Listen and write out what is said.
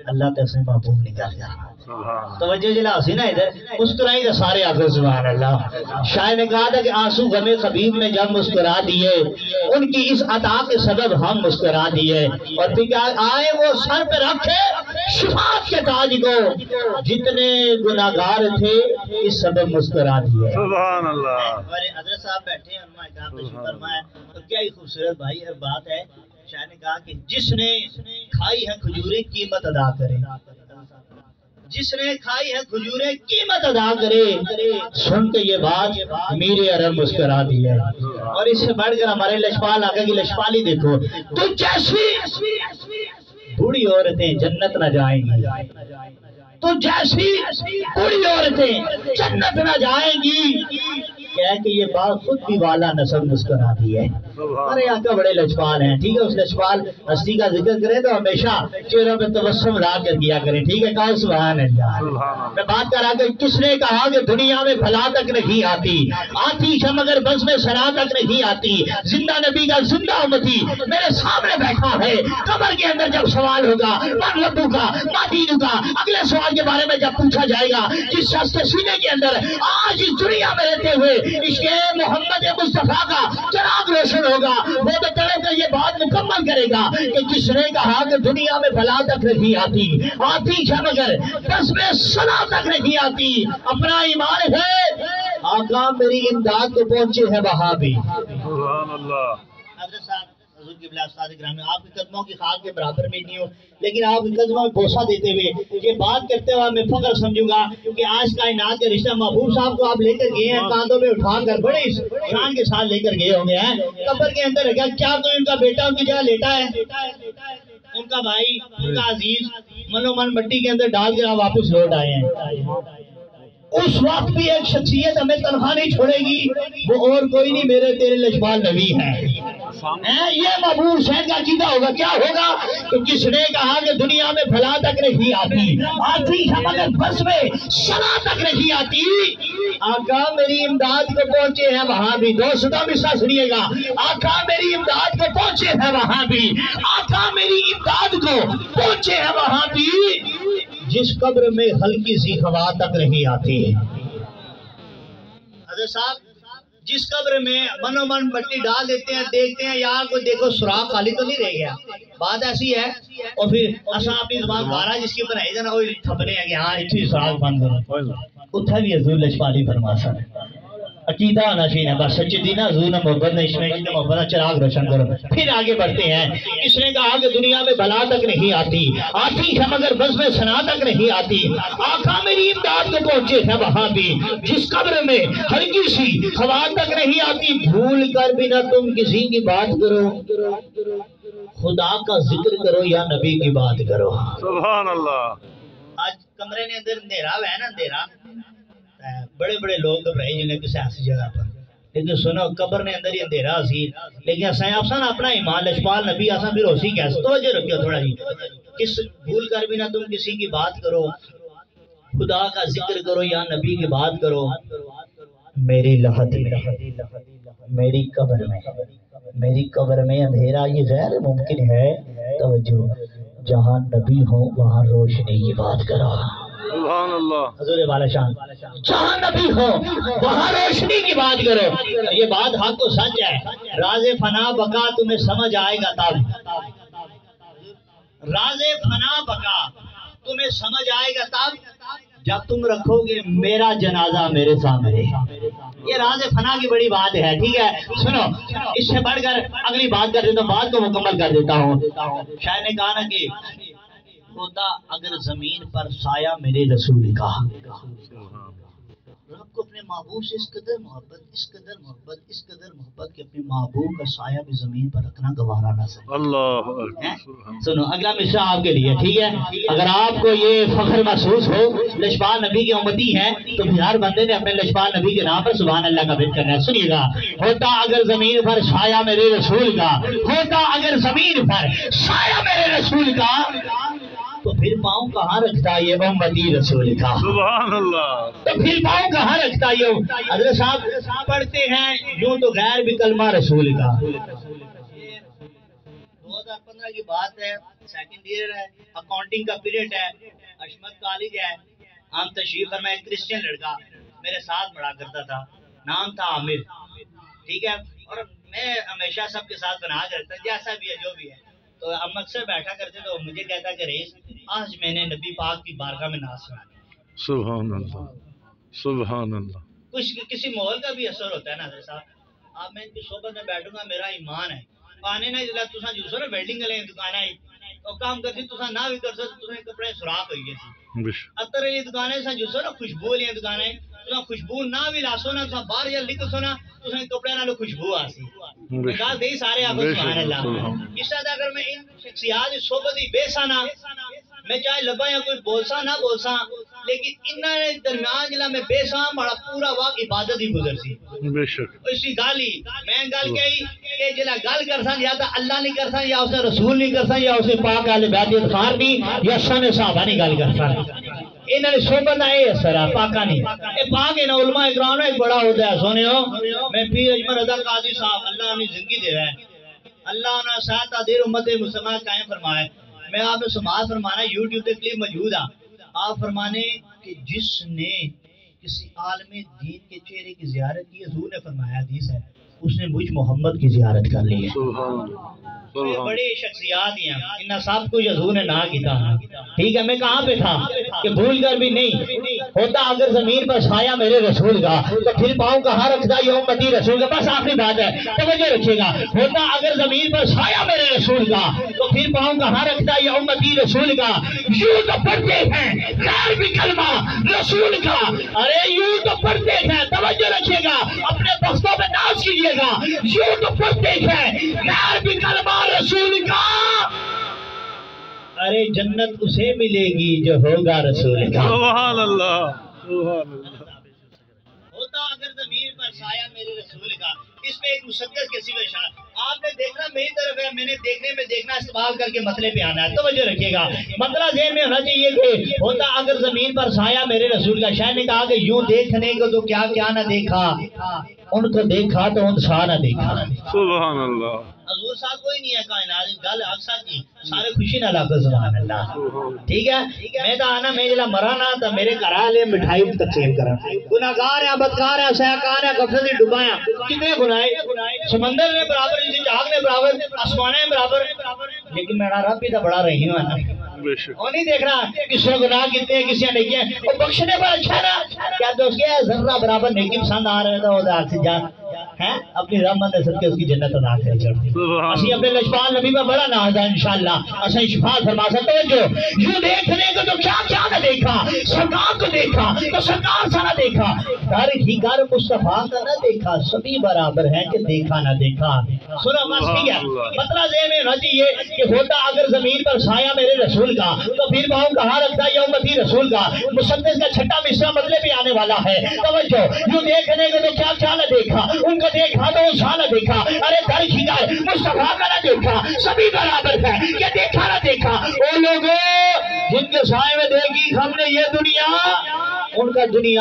اللہ تے سے محبوب نکل گیا توجہ جلا سی نا ادھر مسکرائی تو سارے آخر سبحان اللہ شاعر نے کہا تھا کہ آنسو غم حبیب نے جب مسکرا دیے ان کی اس عطا کے سبب ہم مسکرا دیے اور پھر کیا آئے وہ سر پہ رکھے شفاعت کے تاج کو جتنے گناہگار تھے اس سبب مسکرا دیے سبحان اللہ ہمارے حضرت صاحب بیٹھے ہیں علماء اکرام تشریف فرمائے تو کیا ہی خوبصورت بھائی بات ہے شاعر نے کہا کہ جس نے کھائی ہے کھجوریں قیمت ادا کرے جس نے کھائی ہے کھجوریں قیمت ادا کرے سن کے یہ بات میرے عرب مسکرا دی ہے اور اس سے بڑھ کر ہمارے لشپال آگے کی لشپالی دیکھو تو جیسی بوڑھی عورتیں جنت نہ جائیں گی تو جیسی بوڑھی عورتیں جنت نہ جائیں گی کہہ کہ یہ بات خود بھی والا نسل مسکرا دی ہے ارے آقا بڑے لجپال ہیں ٹھیک ہے اس لجپال ہستی کا ذکر کریں تو ہمیشہ چہروں پہ تبسم لا کر دیا کریں ٹھیک ہے کہا سبحان اللہ میں بات کر رہا کہ کس نے کہا کہ دنیا میں بھلا تک نہیں آتی آتی ہے مگر بس میں سنا تک نہیں آتی زندہ نبی کا زندہ امتی میرے سامنے بیٹھا ہے قبر کے اندر جب سوال ہوگا مغلبوں کا مادینوں کا اگلے سوال کے بارے میں جب پوچھا جائے گا جس شخص کے سینے کے اندر آج اس دنیا میں رہتے ہوئے عشق محمد مصطفیٰ کا چراغ روشن ہوگا وہ تو چلے کر یہ بات مکمل کرے گا کہ کس نے کہا کہ دنیا میں بھلا تک نہیں آتی آتی ہے مگر بس میں سنا تک نہیں آتی اپنا ایمان ہے آقا میری امداد کو پہنچے ہے وہاں بھی سبحان اللہ حضرت صاحب حضور کی بلا استاد گرامی آپ کے قدموں کی خاک کے برابر میں نہیں ہو لیکن آپ کے قدموں میں بوسہ دیتے ہوئے یہ بات کرتے ہوئے میں فخر سمجھوں گا کیونکہ آج کائنات کا رشتہ محبوب صاحب کو آپ لے کر گئے ہیں کاندھوں میں اٹھا کر بڑے شان کے ساتھ لے کر گئے ہوں گے قبر کے اندر رکھا کیا کوئی ان کا بیٹا ان کی جگہ لیٹا ہے ان کا بھائی ان کا عزیز منو من مٹی کے اندر ڈال کر آپ واپس لوٹ آئے ہیں اس وقت بھی ایک شخصیت ہمیں تنہا نہیں چھوڑے گی وہ اور کوئی نہیں میرے تیرے لجپال نبی ہے یہ محبوب حسین کا عقیدہ ہوگا کیا ہوگا کہ کس نے کہا کہ دنیا میں بھلا تک نہیں آتی آتی ہے مگر بس میں سنا تک نہیں آتی آقا میری امداد کو پہنچے ہیں وہاں بھی دوستوں بھی سا سنیے گا آقا میری امداد کو پہنچے ہیں وہاں بھی آقا میری امداد کو پہنچے ہیں وہاں بھی جس قبر میں ہلکی سی ہوا تک نہیں آتی حضرت صاحب جس قبر میں منو من مٹی ڈال دیتے ہیں دیکھتے ہیں یار کو دیکھو سراغ خالی تو نہیں رہ گیا بات ایسی ہے اور پھر اساں اپنی زبان بارہ جس کی بنائی جانا وہ تھپنے ہیں کہ ہاں اتنی سراغ بند ہے اتھا بھی حضور لجپالی فرماسا ہے عقیدہ ہونا چاہیے بس سچی دینا حضور نے محبت نے اس میں محبت چراغ روشن کرو پھر آگے بڑھتے ہیں اس نے کہا کہ دنیا میں بھلا تک نہیں آتی آتی ہے مگر بس میں سنا تک نہیں آتی آقا میری امداد کو پہنچے ہے وہاں بھی جس قبر میں ہلکی سی ہوا تک نہیں آتی بھول کر بھی نہ تم کسی کی بات کرو خدا کا ذکر کرو یا نبی کی بات کرو سبحان اللہ آج کمرے نے اندر اندھیرا ہے نا اندھیرا بڑے بڑے لوگ گھبرائے جنہیں کسی ایسی جگہ پر لیکن سنو قبر نے اندر ہی اندھیرا سی لیکن اساں افسان اپنا ایمان لجپال نبی اساں بھی روسی کیسے توجہ رکھو تھوڑا جی کس بھول کر بھی نہ تم کسی کی بات کرو خدا کا ذکر کرو یا نبی کی بات کرو میری لحد میں میری قبر میں اندھیرا یہ غیر ممکن ہے توجہ جہاں نبی ہو وہاں روشنی کی بات کرو سبحان اللہ حضور والا شان جہاں نبی ہو وہاں روشنی کی بات کرو یہ بات حق کو سچ ہے راز فنا بقا تمہیں سمجھ آئے گا تب راز فنا بقا تمہیں سمجھ آئے گا تب جب تم رکھو گے میرا جنازہ میرے سامنے یہ راز فنا کی بڑی بات ہے ٹھیک ہے سنو اس سے بڑھ کر اگلی بات کر دیتا ہوں بات کو مکمل کر دیتا ہوں شاعر نے کہا نا کہ ہوتا اگر زمین پر سایہ میرے رسول کا رب کو اپنے محبوب سے اس قدر محبت کہ اپنے محبوب کا سایہ بھی زمین پر رکھنا گوارا نہ سکے اللہ سنو اگلا مصرع آپ کے لیے ٹھیک ہے اگر آپ کو یہ فخر محسوس ہو لجپال نبی کے امتی ہے تو پھر ہر بندے نے اپنے لجپال نبی کے نام پر سبحان اللہ کا ذکر کرنا ہے سنیے گا ہوتا اگر زمین پر سایہ میرے رسول کا ہوتا اگر زمین پر سایہ میرے رسول کا تو پھر پاؤں کہاں رکھتا یہ امتی رسول کا سبحان اللہ تو پھر پاؤں کہاں رکھتا یہ حضرت صاحب پڑھتے ہیں یوں تو غیر بھی کلمہ رسول کا 2015 کی بات ہے سیکنڈ ایئر ہے, اکاؤنٹنگ کا پیریڈ ہے, اشمت کالج ہے. ہم تشریف فرمائے, ایک کرسچن لڑکا میرے ساتھ پڑھا کرتا تھا, نام تھا عامر, ٹھیک ہے. اور میں ہمیشہ سب کے ساتھ بنا کے رکھتا جیسا بھی ہے جو بھی ہے. تو ہم اکثر بیٹھا کرتے تو مجھے کہتا کہ رئیس آج میں نے نبی پاک کی بارگاہ میں نعت سنانی. سبحان اللہ, سبحان اللہ. کچھ کسی ماحول کا بھی اثر ہوتا ہے نا صاحب. آپ میں ان کی صحبت میں بیٹھوں گا, میرا ایمان ہے آنے نہ جلا تساں جو سو نا ویلڈنگ والے دکان ہے تو کام کرتی تساں نہ بھی کر سکتے, تساں کپڑے سوراخ ہوئی گئے سی. اتر والی دکانیں ساں جو سو نا خوشبو والی دکانیں, تساں خوشبو نہ بھی لاسو نا, تساں باہر یا لکھ سو نا تساں کپڑے نال خوشبو آسی. گل دی سارے آپ سبحان اللہ. اس طرح اگر میں ان شخصیات کی صحبت ہی بے سانا, میں چاہے لبا یا کوئی بولسا نہ بولسا, لیکن انہاں نے درمیان جلا میں بے سام بڑا پورا وقت عبادت ہی گزر سی. بے شک اسی گالی میں گل کہی کہ جلا گل کرسان یا تو اللہ نہیں کرسان, یا اسے رسول نہیں کرسان, یا اسے پاک اہل بیت اطہار نہیں, یا سن صحابہ نہیں گل کرسان. انہاں نے صحبت اے اثر ہے پاکا نہیں. اے پاک ہے نا علماء اکرام ایک بڑا ہوتا ہے سونے ہو. میں پیر اجمل رضا قاضی صاحب اللہ انہیں زندگی دے رہا ہے, اللہ انہیں ساتھ تعدیر امت مسلمہ قائم فرمائے. میں آپ نے سماعت فرمانا یوٹیوب پہ کلپ موجود ہے. آپ فرمانے کہ جس نے کسی عالم دین کے چہرے کی زیارت کی, حضور نے فرمایا حدیث ہے, اس نے مجھ محمد کی زیارت کر لی ہے. بڑی شخصیات ہیں, انہاں سب کچھ حضور نے نہ کیتا. ٹھیک ہے, میں کہاں پہ تھا کہ بھول کر بھی نہیں ہوتا اگر زمین پر سایہ میرے رسول کا تو پھر پاؤں کہاں رکھتا یہ امتی رسول کا. بس آخری بات ہے, توجہ رکھیے گا. ہوتا اگر زمین پر سایہ میرے رسول کا تو پھر پاؤں کہاں رکھتا یہ امتی رسول کا. یوں تو پڑھتے ہیں غیر بھی کلمہ رسول کا, ارے یوں تو پڑھتے ہیں, توجہ رکھیے گا, اپنے بختوں پہ ناز کیجیے گا. یوں تو پڑھتے ہیں غیر بھی کلمہ رسول کا, ارے جنت اسے ملے گی جو ہوگا رسول کا. سبحان اللہ, سبحان اللہ. ہوتا اگر زمین پر سایہ میرے رسول کا, اس میں ایک مسدس کے سوا اشارہ. آپ نے دیکھنا میری طرف ہے, میں نے دیکھنے میں دیکھنا استعمال کر کے مسئلے پہ آنا ہے. توجہ رکھیے گا, مسئلہ ذہن میں ہونا چاہیے کہ ہوتا اگر زمین پر سایہ میرے رسول کا. شاید نے کہا کہ یوں دیکھنے کو تو کیا کیا نہ دیکھا, ان کو دیکھا تو ان سا نہ دیکھا. سبحان اللہ. حضور صاحب کوئی نہیں ہے کائنات, گل اکثر کی سارے خوشی نہ لاکو سبحان اللہ. ٹھیک ہے, میں تو آنا میں جلا مرا نہ تو میرے گھر والے مٹھائی تقسیم کرا. گناہگار ہیں, بدکار ہیں, سیاکار ہیں, غفلت میں ڈوبا ہیں. کتنے گناہ سمندر میں برابر, جاگ میں برابر, آسمان میں برابر, لیکن میرا رب بھی تو بڑا رحیم ہے نا. وہ نہیں دیکھ رہا کس نے گناہ کتنے ہیں کسی نے نہیں کیا, وہ بخشنے پر اچھا نا. کیا دوست کیا ذرہ برابر نیکی پسند آ رہے تھا وہ دار سے جان ہے اپنی رحمت سے صدقے اس کی جنت ادا کرے چڑھتی. اسی اپنے لجپال نبی میں بڑا ناز ہے انشاءاللہ, اسے شفاعت فرما سکتے ہیں. جو یوں دیکھنے کو تو کیا کیا نہ دیکھا, سرکار کو دیکھا تو سرکار سا نہ دیکھا, در ہی گر مصطفیٰ کا نہ دیکھا, سبھی برابر ہیں کہ دیکھا نہ دیکھا. سنو بس ٹھیک ہے, مطلب ذہن میں ہونا چاہیے کہ ہوتا اگر زمین پر سایہ میرے رسول کا تو پھر پاؤں کہاں رکھتا ہے یہ امتی رسول کا. مسدس کا چھٹا مصرع مطلب بھی آنے والا ہے. توجہ, یوں دیکھنے کو تو کیا کیا نہ دیکھا, ان کو دیکھا تو وہ نہ دیکھا, ارے در ہی گر مصطفیٰ کا نہ دیکھا, سبھی برابر ہے کہ دیکھا نہ دیکھا. وہ لوگ جن کے سائے میں دیکھی ہم نے یہ دنیا, ان کا دنیا